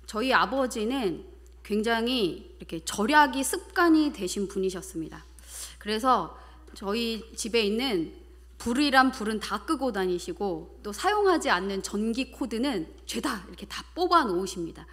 저희 아버지는 굉장히 이렇게 절약이 습관이 되신 분이셨습니다. 그래서 저희 집에 있는 불이란 불은 다 끄고 다니시고, 또 사용하지 않는 전기 코드는 죄다 이렇게 다 뽑아 놓으십니다.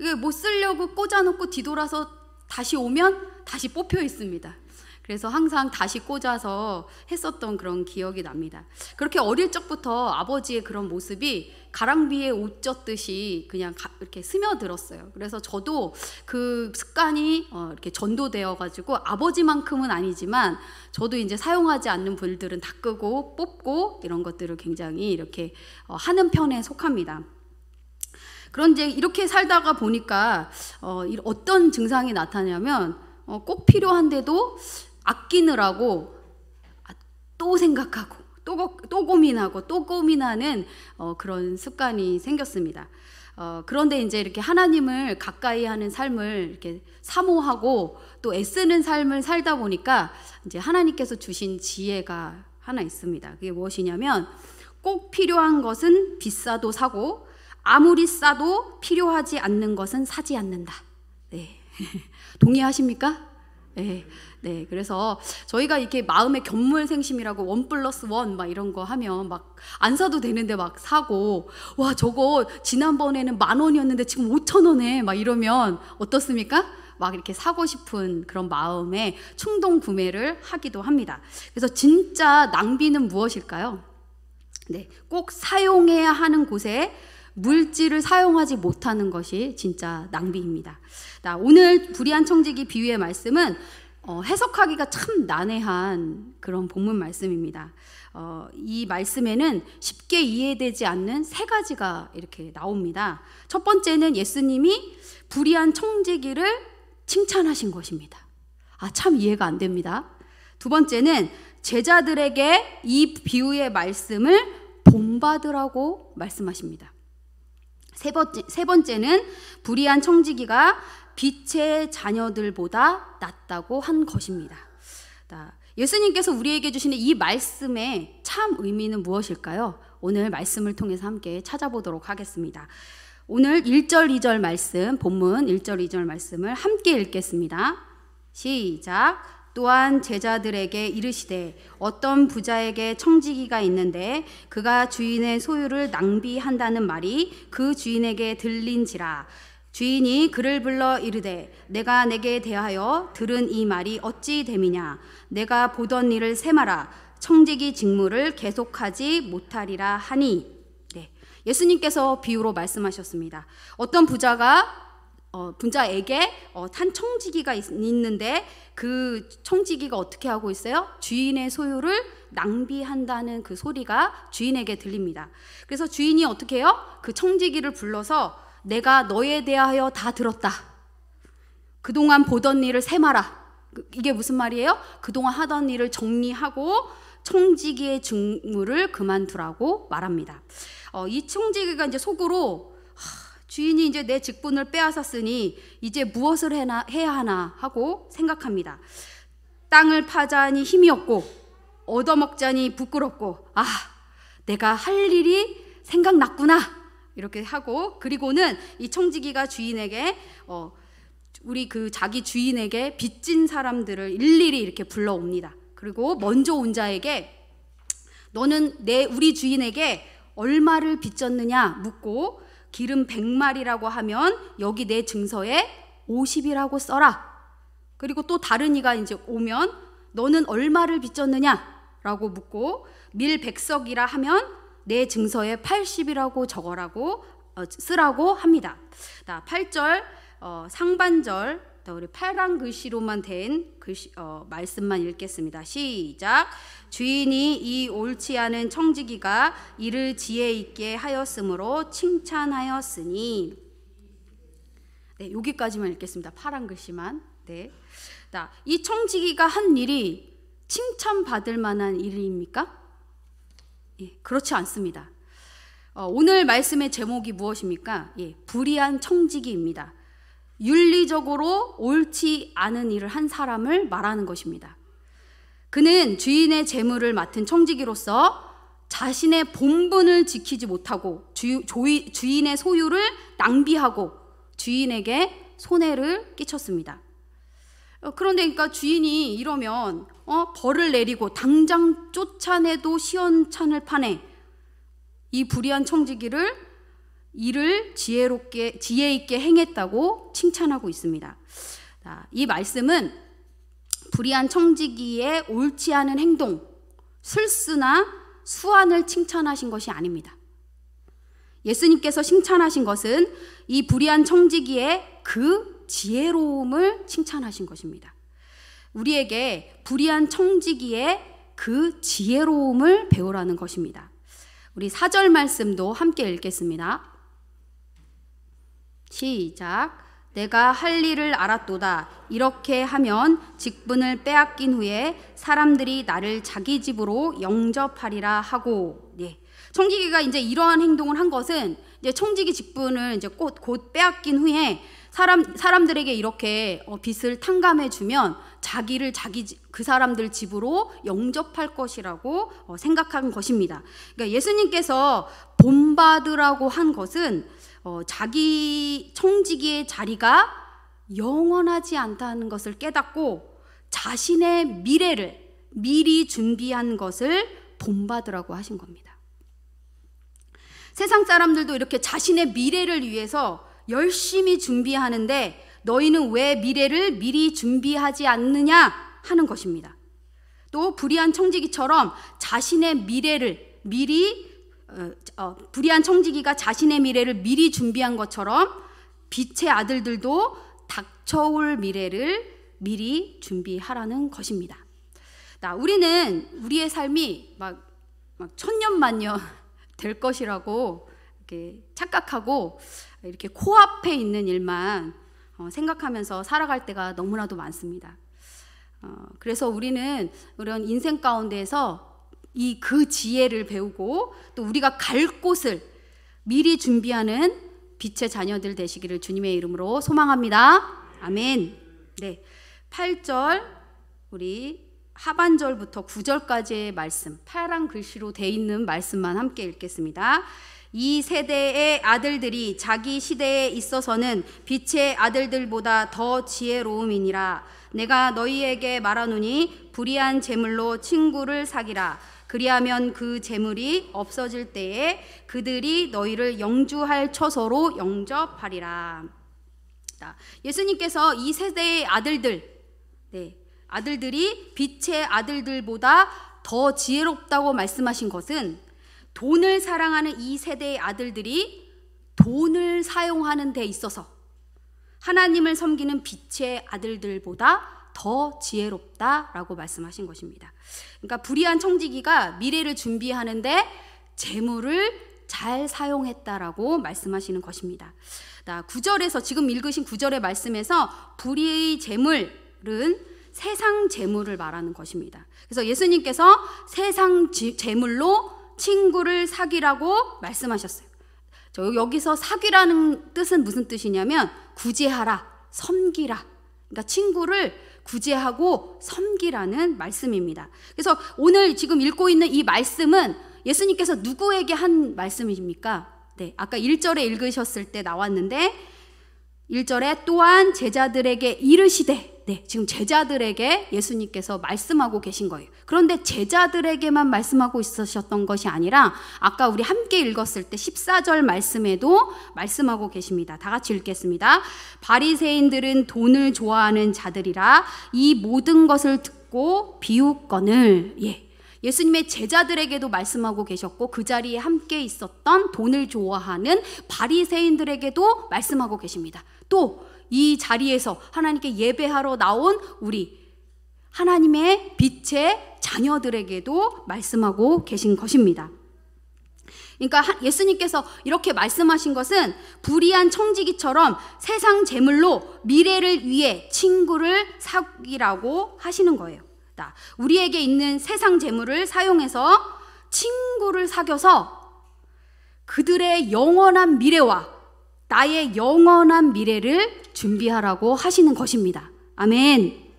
이게 못 쓰려고 꽂아놓고 뒤돌아서 다시 오면 다시 뽑혀 있습니다. 그래서 항상 다시 꽂아서 했었던 그런 기억이 납니다. 그렇게 어릴 적부터 아버지의 그런 모습이 가랑비에 옷 젖듯이 그냥 이렇게 스며들었어요. 그래서 저도 그 습관이 이렇게 전도되어 가지고, 아버지만큼은 아니지만 저도 이제 사용하지 않는 불들은 다 끄고 뽑고 이런 것들을 굉장히 이렇게 하는 편에 속합니다. 그런데 이렇게 살다가 보니까 어떤 증상이 나타나냐면, 꼭 필요한데도 아끼느라고 또 생각하고 또 고민하고 또 고민하는 그런 습관이 생겼습니다. 그런데 이제 이렇게 하나님을 가까이 하는 삶을 이렇게 사모하고 또 애쓰는 삶을 살다 보니까 이제 하나님께서 주신 지혜가 하나 있습니다. 그게 무엇이냐면, 꼭 필요한 것은 비싸도 사고 아무리 싸도 필요하지 않는 것은 사지 않는다. 네. 동의하십니까? 네. 네, 그래서 저희가 이렇게 마음의 견물생심이라고 1+1 막 이런 거 하면 막 안 사도 되는데 막 사고, 와 저거 지난번에는 10,000원이었는데 지금 5,000원에 막 이러면 어떻습니까? 막 이렇게 사고 싶은 그런 마음에 충동 구매를 하기도 합니다. 그래서 진짜 낭비는 무엇일까요? 네, 꼭 사용해야 하는 곳에 물질을 사용하지 못하는 것이 진짜 낭비입니다. 오늘 불의한 청지기 비유의 말씀은 해석하기가 참 난해한 그런 본문 말씀입니다. 이 말씀에는 쉽게 이해되지 않는 3가지가 이렇게 나옵니다. 첫 번째는 예수님이 불의한 청지기를 칭찬하신 것입니다. 참 이해가 안 됩니다. 두 번째는 제자들에게 이 비유의 말씀을 본받으라고 말씀하십니다. 세 번째는 불의한 청지기가 빛의 자녀들보다 낫다고 한 것입니다. 예수님께서 우리에게 주시는 이 말씀의 참 의미는 무엇일까요? 오늘 말씀을 통해서 함께 찾아보도록 하겠습니다. 오늘 1절 2절 말씀, 본문 1절 2절 말씀을 함께 읽겠습니다. 시작. 또한 제자들에게 이르시되, 어떤 부자에게 청지기가 있는데 그가 주인의 소유를 낭비한다는 말이 그 주인에게 들린지라. 주인이 그를 불러 이르되, 내가 내게 대하여 들은 이 말이 어찌 됨이냐? 내가 보던 일을 세마라. 청지기 직무를 계속하지 못하리라 하니. 네, 예수님께서 비유로 말씀하셨습니다. 어떤 부자에게 한 청지기가 있는데 그 청지기가 어떻게 하고 있어요? 주인의 소유를 낭비한다는 그 소리가 주인에게 들립니다. 그래서 주인이 어떻게 해요? 그 청지기를 불러서, 내가 너에 대하여 다 들었다. 그동안 보던 일을 세마라. 이게 무슨 말이에요? 그동안 하던 일을 정리하고 청지기의 직무를 그만두라고 말합니다. 이 청지기가 이제 속으로, 주인이 이제 내 직분을 빼앗았으니 이제 무엇을 해야 하나 하고 생각합니다. 땅을 파자니 힘이 없고 얻어먹자니 부끄럽고, 내가 할 일이 생각났구나 이렇게 하고, 그리고는 이 청지기가 주인에게 우리 그 자기 주인에게 빚진 사람들을 일일이 이렇게 불러옵니다. 그리고 먼저 온 자에게, 너는 우리 주인에게 얼마를 빚졌느냐 묻고, 기름 100마리라고 하면 여기 내 증서에 50이라고 써라. 그리고 또 다른 이가 이제 오면, 너는 얼마를 빚졌느냐라고 묻고, 밀 100석이라 하면 내 증서에 80이라고 적어라고 쓰라고 합니다. 8절 상반절, 우리 파란 글씨로만 된 말씀만 읽겠습니다. 시작. 주인이 이 옳지 않은 청지기가 이를 지혜 있게 하였으므로 칭찬하였으니. 네, 여기까지만 읽겠습니다. 파란 글씨만. 네. 이 청지기가 한 일이 칭찬받을 만한 일입니까? 예, 그렇지 않습니다. 오늘 말씀의 제목이 무엇입니까? 불의한 청지기입니다. 윤리적으로 옳지 않은 일을 한 사람을 말하는 것입니다. 그는 주인의 재물을 맡은 청지기로서 자신의 본분을 지키지 못하고 주인의 소유를 낭비하고 주인에게 손해를 끼쳤습니다. 그런데 그러니까 주인이 이러면 벌을 내리고 당장 쫓아내도 시원찮을 판에 이 불의한 청지기를 일을 지혜 있게 행했다고 칭찬하고 있습니다. 이 말씀은 불의한 청지기의 옳지 않은 행동, 술수나 수완을 칭찬하신 것이 아닙니다. 예수님께서 칭찬하신 것은 이 불의한 청지기의 그 지혜로움을 칭찬하신 것입니다. 우리에게 불의한 청지기의 그 지혜로움을 배우라는 것입니다. 우리 4절 말씀도 함께 읽겠습니다. 시작. 내가 할 일을 알았도다. 이렇게 하면 직분을 빼앗긴 후에 사람들이 나를 자기 집으로 영접하리라 하고. 네. 청지기가 이제 이러한 행동을 한 것은 이제 청지기 직분을 이제 곧 빼앗긴 후에 사람들에게 이렇게 빚을 탕감해 주면 자기를 그 사람들 집으로 영접할 것이라고 생각한 것입니다. 그러니까 예수님께서 본받으라고 한 것은 자기 청지기의 자리가 영원하지 않다는 것을 깨닫고 자신의 미래를 미리 준비한 것을 본받으라고 하신 겁니다. 세상 사람들도 이렇게 자신의 미래를 위해서 열심히 준비하는데 너희는 왜 미래를 미리 준비하지 않느냐 하는 것입니다. 또 불의한 청지기처럼 자신의 미래를 불의한 청지기가 자신의 미래를 미리 준비한 것처럼 빛의 아들들도 닥쳐올 미래를 미리 준비하라는 것입니다. 우리는 우리의 삶이 막 천년만년 될 것이라고 이렇게 착각하고 이렇게 코앞에 있는 일만 생각하면서 살아갈 때가 너무나도 많습니다. 그래서 우리는 이런 인생 가운데에서 그 지혜를 배우고 또 우리가 갈 곳을 미리 준비하는 빛의 자녀들 되시기를 주님의 이름으로 소망합니다. 아멘. 네, 8절 우리 하반절부터 9절까지의 말씀, 파란 글씨로 돼 있는 말씀만 함께 읽겠습니다. 이 세대의 아들들이 자기 시대에 있어서는 빛의 아들들보다 더 지혜로움이니라. 내가 너희에게 말하노니 불의한 재물로 친구를 사기라. 그리하면 그 재물이 없어질 때에 그들이 너희를 영주할 처소로 영접하리라. 예수님께서 이 세대의 아들들이 빛의 아들들보다 더 지혜롭다고 말씀하신 것은 돈을 사랑하는 이 세대의 아들들이 돈을 사용하는 데 있어서 하나님을 섬기는 빛의 아들들보다 더 지혜롭다라고 말씀하신 것입니다. 그러니까 불의한 청지기가 미래를 준비하는데 재물을 잘 사용했다라고 말씀하시는 것입니다. 9절에서 지금 읽으신 9절의 말씀에서 불의의 재물은 세상 재물을 말하는 것입니다. 그래서 예수님께서 세상 재물로 친구를 사귀라고 말씀하셨어요. 여기서 사귀라는 뜻은 무슨 뜻이냐면 구제하라, 섬기라. 그러니까 친구를 구제하고 섬기라는 말씀입니다. 그래서 오늘 지금 읽고 있는 이 말씀은 예수님께서 누구에게 한 말씀입니까? 네, 아까 1절에 읽으셨을 때 나왔는데 1절에 또한 제자들에게 이르시되, 네, 지금 제자들에게 예수님께서 말씀하고 계신 거예요. 그런데 제자들에게만 말씀하고 있으셨던 것이 아니라 아까 우리 함께 읽었을 때 14절 말씀에도 말씀하고 계십니다. 다 같이 읽겠습니다. 바리새인들은 돈을 좋아하는 자들이라 이 모든 것을 듣고 비웃거늘. 예수님의 제자들에게도 말씀하고 계셨고 그 자리에 함께 있었던 돈을 좋아하는 바리새인들에게도 말씀하고 계십니다. 또 이 자리에서 하나님께 예배하러 나온 우리 하나님의 빛의 자녀들에게도 말씀하고 계신 것입니다. 그러니까 예수님께서 이렇게 말씀하신 것은 불의한 청지기처럼 세상 재물로 미래를 위해 친구를 사귀라고 하시는 거예요. 우리에게 있는 세상 재물을 사용해서 친구를 사귀어서 그들의 영원한 미래와 나의 영원한 미래를 준비하라고 하시는 것입니다. 아멘.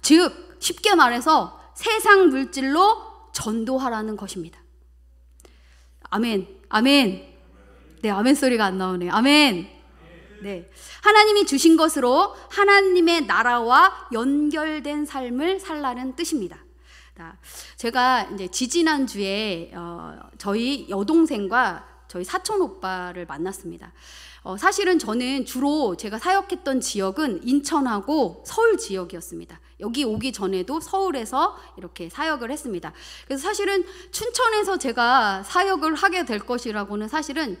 즉 쉽게 말해서 세상 물질로 전도하라는 것입니다. 아멘, 아멘. 네, 아멘 소리가 안 나오네요. 아멘. 네, 하나님이 주신 것으로 하나님의 나라와 연결된 삶을 살라는 뜻입니다. 제가 이제 지지난주에 저희 여동생과 저희 사촌 오빠를 만났습니다. 사실은 저는 주로 제가 사역했던 지역은 인천하고 서울 지역이었습니다. 여기 오기 전에도 서울에서 이렇게 사역을 했습니다. 그래서 사실은 춘천에서 제가 사역을 하게 될 것이라고는 사실은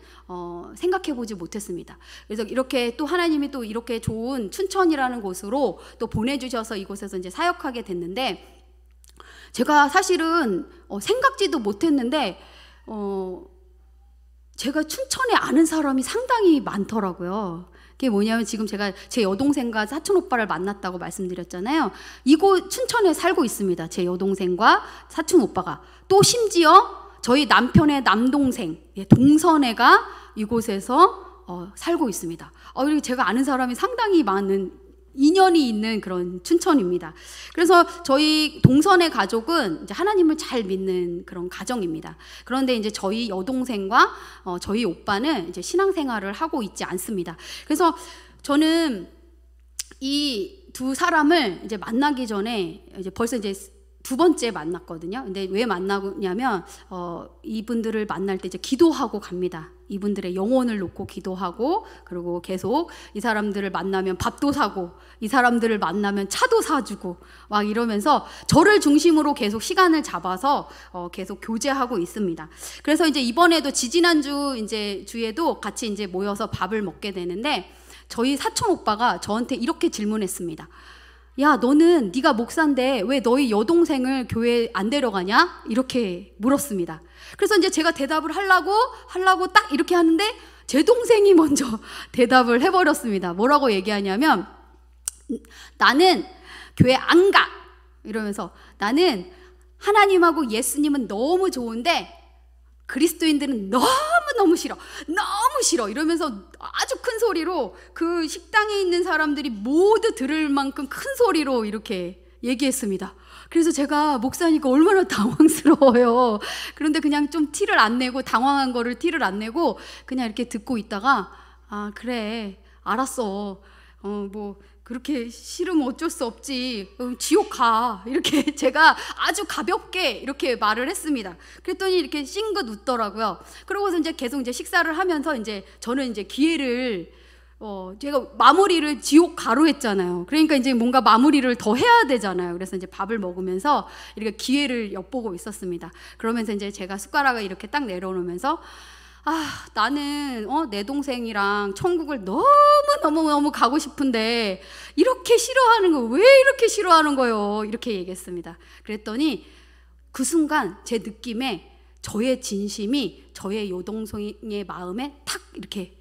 생각해 보지 못했습니다. 그래서 이렇게 또 하나님이 또 이렇게 좋은 춘천이라는 곳으로 또 보내주셔서 이곳에서 이제 사역하게 됐는데, 제가 사실은 생각지도 못했는데 제가 춘천에 아는 사람이 상당히 많더라고요. 그게 뭐냐면, 지금 제가 제 여동생과 사촌 오빠를 만났다고 말씀드렸잖아요. 이곳 춘천에 살고 있습니다. 제 여동생과 사촌 오빠가. 또 심지어 저희 남편의 남동생 동선애가 이곳에서 살고 있습니다. 그리고 제가 아는 사람이 상당히 많은, 인연이 있는 그런 춘천입니다. 그래서 저희 동선의 가족은 이제 하나님을 잘 믿는 그런 가정입니다. 그런데 이제 저희 여동생과 저희 오빠는 이제 신앙생활을 하고 있지 않습니다. 그래서 저는 이 두 사람을 이제 만나기 전에 이제 벌써 이제 두 번째 만났거든요. 근데 왜 만나냐면 이분들을 만날 때 이제 기도하고 갑니다. 이분들의 영혼을 놓고 기도하고, 그리고 계속 이 사람들을 만나면 밥도 사고, 이 사람들을 만나면 차도 사주고 막 이러면서 저를 중심으로 계속 시간을 잡아서 계속 교제하고 있습니다. 그래서 이제 이번에도 지지난주 이제 주에도 같이 이제 모여서 밥을 먹게 되는데, 저희 사촌 오빠가 저한테 이렇게 질문했습니다. 야, 너는 네가 목사인데 왜 너희 여동생을 교회 안 데려가냐? 이렇게 물었습니다. 그래서 이제 제가 대답을 하려고 딱 이렇게 하는데 제 동생이 먼저 대답을 해버렸습니다. 뭐라고 얘기하냐면, 나는 교회 안 가! 이러면서, 나는 하나님하고 예수님은 너무 좋은데 그리스도인들은 너무너무 싫어. 너무 싫어. 이러면서 아주 큰 소리로, 그 식당에 있는 사람들이 모두 들을 만큼 큰 소리로 이렇게 얘기했습니다. 그래서 제가 목사니까 얼마나 당황스러워요. 그런데 그냥 좀 티를 안 내고, 당황한 거를 티를 안 내고 그냥 이렇게 듣고 있다가, 아, 그래, 알았어. 뭐 그렇게 싫으면 어쩔 수 없지. 지옥 가. 이렇게 제가 아주 가볍게 이렇게 말을 했습니다. 그랬더니 이렇게 싱긋 웃더라고요. 그러고서 이제 계속 이제 식사를 하면서 이제 저는 이제 기회를, 제가 마무리를 지옥 가로 했잖아요. 그러니까 이제 뭔가 마무리를 더 해야 되잖아요. 그래서 이제 밥을 먹으면서 이렇게 기회를 엿보고 있었습니다. 그러면서 이제 제가 숟가락을 이렇게 딱 내려놓으면서, 나는 내 동생이랑 천국을 너무 가고 싶은데 이렇게 싫어하는 거, 왜 이렇게 싫어하는 거요? 이렇게 얘기했습니다. 그랬더니 그 순간 제 느낌에 저의 진심이 저의 여동생의 마음에 탁 이렇게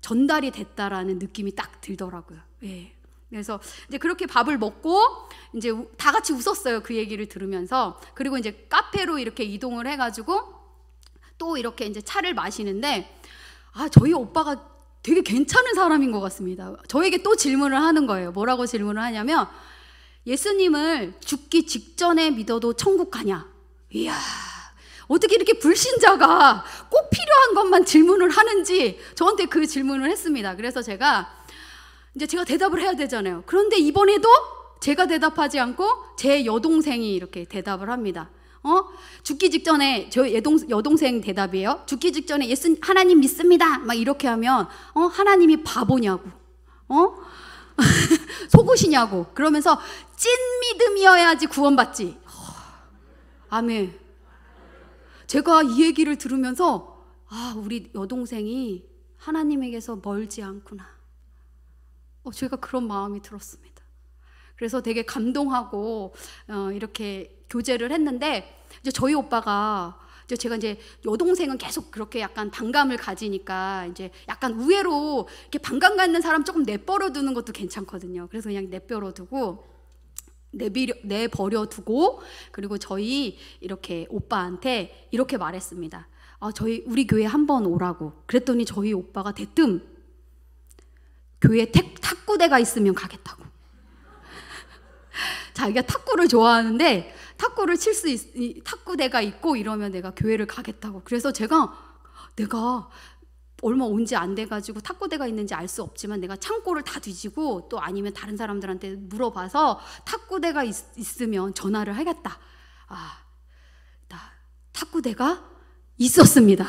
전달이 됐다라는 느낌이 딱 들더라고요. 예. 그래서 이제 그렇게 밥을 먹고 이제 다 같이 웃었어요. 그 얘기를 들으면서. 그리고 이제 카페로 이렇게 이동을 해가지고 또 이렇게 이제 차를 마시는데, 저희 오빠가 되게 괜찮은 사람인 것 같습니다. 저에게 또 질문을 하는 거예요. 뭐라고 질문을 하냐면, 예수님을 죽기 직전에 믿어도 천국 가냐? 이야, 어떻게 이렇게 불신자가 꼭 필요한 것만 질문을 하는지 저한테 그 질문을 했습니다. 그래서 제가 대답을 해야 되잖아요. 그런데 이번에도 제가 대답하지 않고 제 여동생이 이렇게 대답을 합니다. 죽기 직전에, 저 여동생 대답이에요. 죽기 직전에 하나님 믿습니다. 막 이렇게 하면, 하나님이 바보냐고, 속으시냐고. 그러면서 찐 믿음이어야지 구원받지. 아멘. 제가 이 얘기를 들으면서, 우리 여동생이 하나님에게서 멀지 않구나. 제가 그런 마음이 들었습니다. 그래서 되게 감동하고 이렇게 교제를 했는데, 이제 저희 오빠가, 제가 이제 여동생은 계속 그렇게 약간 반감을 가지니까 이제 약간 우회로 이렇게 반감 갖는 사람 조금 내버려 두는 것도 괜찮거든요. 그래서 그냥 내버려 두고, 그리고 저희 이렇게 오빠한테 이렇게 말했습니다. 우리 교회 한번 오라고. 그랬더니 저희 오빠가 대뜸 교회에 탁구대가 있으면 가겠다고. 자기가 탁구를 좋아하는데 탁구를 칠 수 탁구대가 있고 이러면 내가 교회를 가겠다고. 그래서 내가 얼마 온 지 안 돼가지고 탁구대가 있는지 알 수 없지만 내가 창고를 다 뒤지고 또 아니면 다른 사람들한테 물어봐서 탁구대가 있으면 전화를 하겠다. 탁구대가 있었습니다.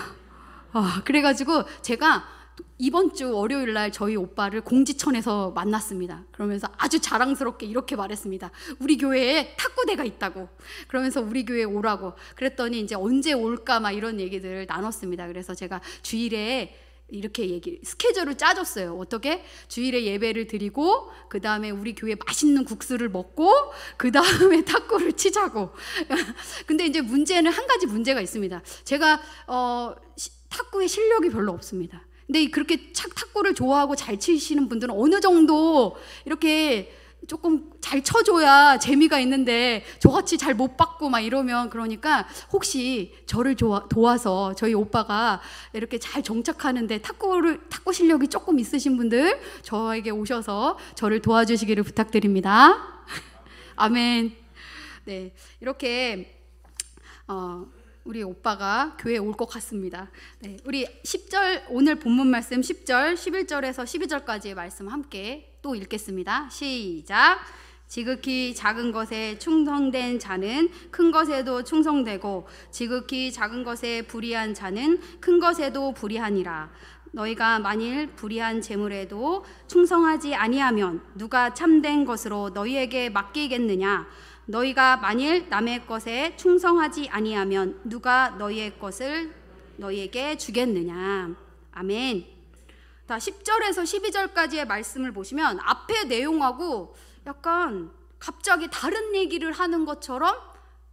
그래가지고 제가 이번 주 월요일 날 저희 오빠를 공지천에서 만났습니다. 그러면서 아주 자랑스럽게 이렇게 말했습니다. 우리 교회에 탁구대가 있다고. 그러면서 우리 교회에 오라고. 그랬더니 이제 언제 올까 막 이런 얘기들을 나눴습니다. 그래서 제가 주일에 이렇게 스케줄을 짜줬어요. 어떻게? 주일에 예배를 드리고 그 다음에 우리 교회 맛있는 국수를 먹고 그 다음에 탁구를 치자고. 근데 이제 문제는 한 가지 문제가 있습니다. 제가 탁구에 실력이 별로 없습니다. 근데 그렇게 탁구를 좋아하고 잘 치시는 분들은 어느 정도 이렇게 조금 잘 쳐줘야 재미가 있는데 저같이 잘 못 받고 막 이러면, 그러니까 혹시 저를 도와서 저희 오빠가 이렇게 잘 정착하는데 탁구 실력이 조금 있으신 분들 저에게 오셔서 저를 도와주시기를 부탁드립니다. 아멘. 네, 이렇게 우리 오빠가 교회에 올 것 같습니다. 네, 우리 10절, 오늘 본문 말씀 10절, 11절에서 12절까지의 말씀 함께 또 읽겠습니다. 시작. 지극히 작은 것에 충성된 자는 큰 것에도 충성되고 지극히 작은 것에 불의한 자는 큰 것에도 불의하니라. 너희가 만일 불의한 재물에도 충성하지 아니하면 누가 참된 것으로 너희에게 맡기겠느냐? 너희가 만일 남의 것에 충성하지 아니하면 누가 너희의 것을 너희에게 주겠느냐? 아멘. 10절에서 12절까지의 말씀을 보시면 앞의 내용하고 약간 갑자기 다른 얘기를 하는 것처럼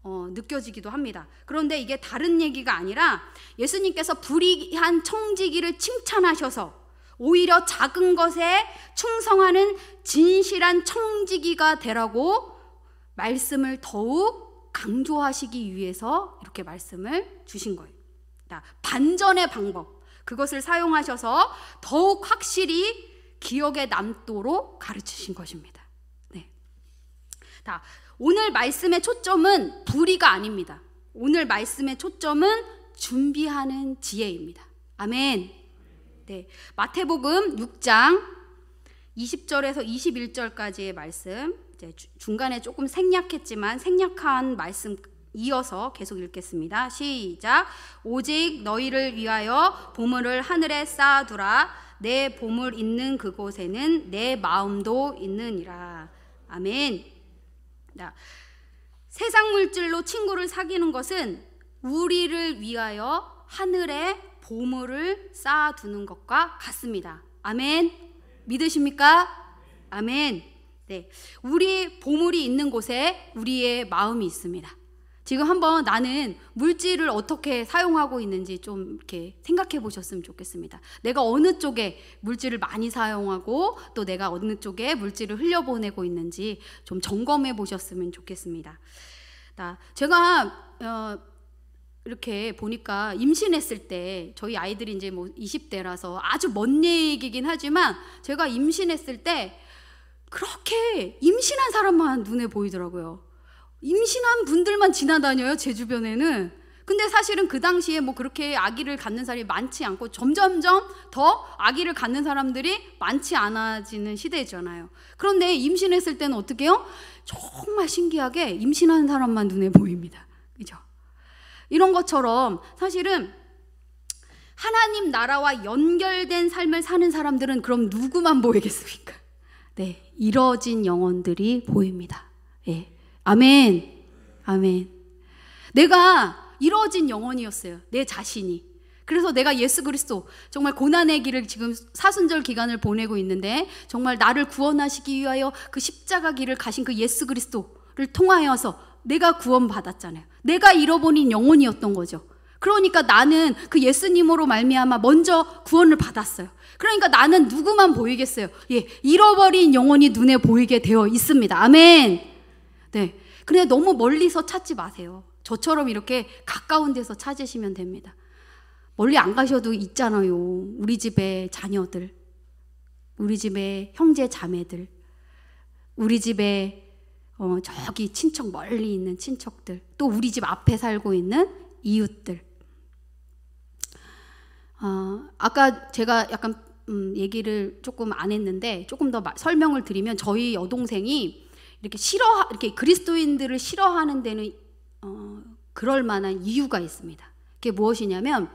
느껴지기도 합니다. 그런데 이게 다른 얘기가 아니라 예수님께서 불의한 청지기를 칭찬하셔서 오히려 작은 것에 충성하는 진실한 청지기가 되라고 말씀을 더욱 강조하시기 위해서 이렇게 말씀을 주신 거예요. 반전의 방법, 그것을 사용하셔서 더욱 확실히 기억에 남도록 가르치신 것입니다. 네. 오늘 말씀의 초점은 불의가 아닙니다. 오늘 말씀의 초점은 준비하는 지혜입니다. 아멘. 네. 마태복음 6장 20절에서 21절까지의 말씀, 이제 중간에 조금 생략했지만 생략한 말씀 이어서 계속 읽겠습니다. 시작. 오직 너희를 위하여 보물을 하늘에 쌓아두라. 내 보물 있는 그곳에는 내 마음도 있느니라. 아멘. 세상 물질로 친구를 사귀는 것은 우리를 위하여 하늘에 보물을 쌓아두는 것과 같습니다. 아멘. 믿으십니까? 아멘. 네, 우리 보물이 있는 곳에 우리의 마음이 있습니다. 지금 한번 나는 물질을 어떻게 사용하고 있는지 좀 이렇게 생각해 보셨으면 좋겠습니다. 내가 어느 쪽에 물질을 많이 사용하고 또 내가 어느 쪽에 물질을 흘려보내고 있는지 좀 점검해 보셨으면 좋겠습니다. 제가 이렇게 보니까 임신했을 때 저희 아이들이 이제 뭐 20대라서 아주 먼 얘기긴 하지만 제가 임신했을 때 그렇게 임신한 사람만 눈에 보이더라고요. 임신한 분들만 지나다녀요, 제 주변에는. 근데 사실은 그 당시에 뭐 그렇게 아기를 갖는 사람이 많지 않고 점점점 더 아기를 갖는 사람들이 많지 않아지는 시대잖아요. 그런데 임신했을 때는 어떻게 해요? 정말 신기하게 임신하는 사람만 눈에 보입니다. 그죠? 이런 것처럼 사실은 하나님 나라와 연결된 삶을 사는 사람들은 그럼 누구만 보이겠습니까? 네, 이뤄진 영혼들이 보입니다. 예. 아멘. 아멘. 내가 이루어진 영혼이었어요. 내 자신이. 그래서 내가 예수 그리스도, 정말 고난의 길을 지금 사순절 기간을 보내고 있는데 정말 나를 구원하시기 위하여 그 십자가 길을 가신 그 예수 그리스도를 통하여서 내가 구원받았잖아요. 내가 잃어버린 영혼이었던 거죠. 그러니까 나는 그 예수님으로 말미암아 먼저 구원을 받았어요. 그러니까 나는 누구만 보이겠어요? 예, 잃어버린 영혼이 눈에 보이게 되어 있습니다. 아멘. 네, 근데 너무 멀리서 찾지 마세요. 저처럼 이렇게 가까운 데서 찾으시면 됩니다. 멀리 안 가셔도 있잖아요. 우리 집에 자녀들, 우리 집에 형제 자매들, 우리 집에 저기 친척 멀리 있는 친척들, 또 우리 집 앞에 살고 있는 이웃들. 아까 제가 약간 얘기를 조금 안 했는데 조금 더 설명을 드리면, 저희 여동생이 이렇게 그리스도인들을 싫어하는 데는 그럴 만한 이유가 있습니다. 그게 무엇이냐면,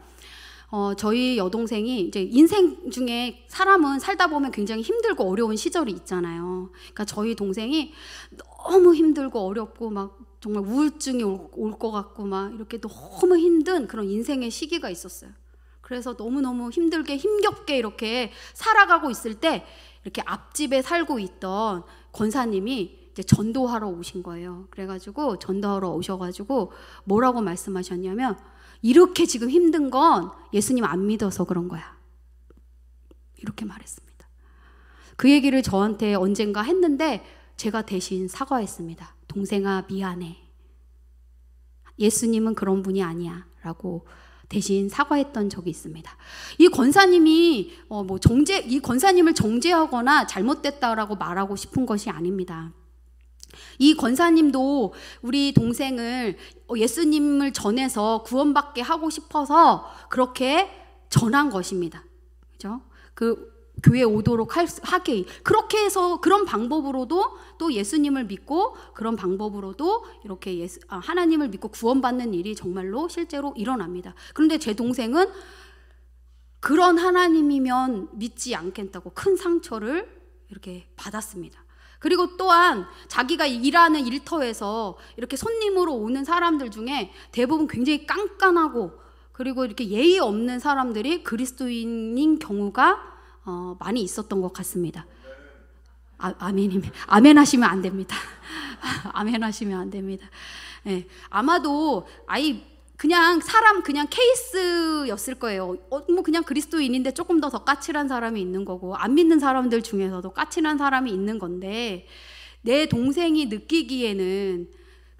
저희 여동생이 이제 인생 중에 사람은 살다 보면 굉장히 힘들고 어려운 시절이 있잖아요. 그러니까 저희 동생이 너무 힘들고 어렵고 막 정말 우울증이 올 것 같고 막 이렇게 너무 힘든 그런 인생의 시기가 있었어요. 그래서 너무너무 힘들게 힘겹게 이렇게 살아가고 있을 때, 이렇게 앞집에 살고 있던 권사님이 이제 전도하러 오신 거예요. 그래가지고 전도하러 오셔가지고 뭐라고 말씀하셨냐면, 이렇게 지금 힘든 건 예수님 안 믿어서 그런 거야, 이렇게 말했습니다. 그 얘기를 저한테 언젠가 했는데 제가 대신 사과했습니다. 동생아, 미안해. 예수님은 그런 분이 아니야 라고 대신 사과했던 적이 있습니다. 이 권사님이 이 권사님을 정죄하거나 잘못됐다라고 말하고 싶은 것이 아닙니다. 이 권사님도 우리 동생을 예수님을 전해서 구원받게 하고 싶어서 그렇게 전한 것입니다. 그죠? 그 교회 오도록 하게, 그렇게 해서 그런 방법으로도 또 예수님을 믿고, 그런 방법으로도 이렇게 하나님을 믿고 구원받는 일이 정말로 실제로 일어납니다. 그런데 제 동생은 그런 하나님이면 믿지 않겠다고 큰 상처를 이렇게 받았습니다. 그리고 또한 자기가 일하는 일터에서 이렇게 손님으로 오는 사람들 중에 대부분 굉장히 깐깐하고, 그리고 이렇게 예의 없는 사람들이 그리스도인인 경우가 많이 있었던 것 같습니다. 아멘 하시면 안 됩니다. 아멘 하시면 안 됩니다. 네, 아마도 그냥 케이스였을 거예요. 뭐 그냥 그리스도인인데 조금 더 까칠한 사람이 있는 거고, 안 믿는 사람들 중에서도 까칠한 사람이 있는 건데, 내 동생이 느끼기에는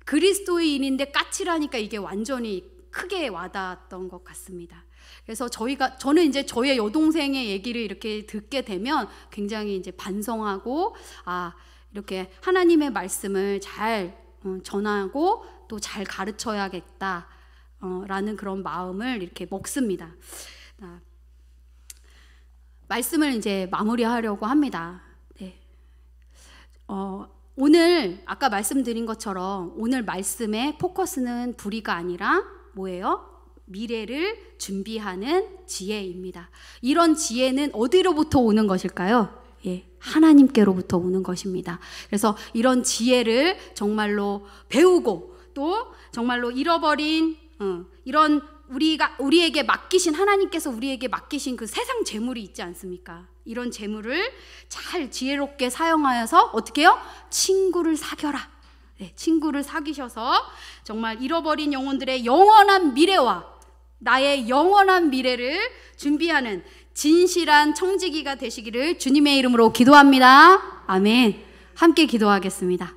그리스도인인데 까칠하니까 이게 완전히 크게 와닿았던 것 같습니다. 그래서 저는 이제 저의 여동생의 얘기를 이렇게 듣게 되면 굉장히 이제 반성하고, 이렇게 하나님의 말씀을 잘 전하고 또 잘 가르쳐야겠다 라는 그런 마음을 이렇게 먹습니다. 말씀을 이제 마무리하려고 합니다. 네. 오늘 아까 말씀드린 것처럼 오늘 말씀의 포커스는 불의가 아니라 뭐예요? 미래를 준비하는 지혜입니다. 이런 지혜는 어디로부터 오는 것일까요? 하나님께로부터 오는 것입니다. 그래서 이런 지혜를 정말로 배우고, 또 정말로 잃어버린 이런 우리에게 맡기신, 하나님께서 우리에게 맡기신 그 세상 재물이 있지 않습니까? 이런 재물을 잘 지혜롭게 사용하여서 어떻게 해요? 친구를 사겨라. 네, 친구를 사귀셔서 정말 잃어버린 영혼들의 영원한 미래와 나의 영원한 미래를 준비하는 진실한 청지기가 되시기를 주님의 이름으로 기도합니다. 아멘. 함께 기도하겠습니다.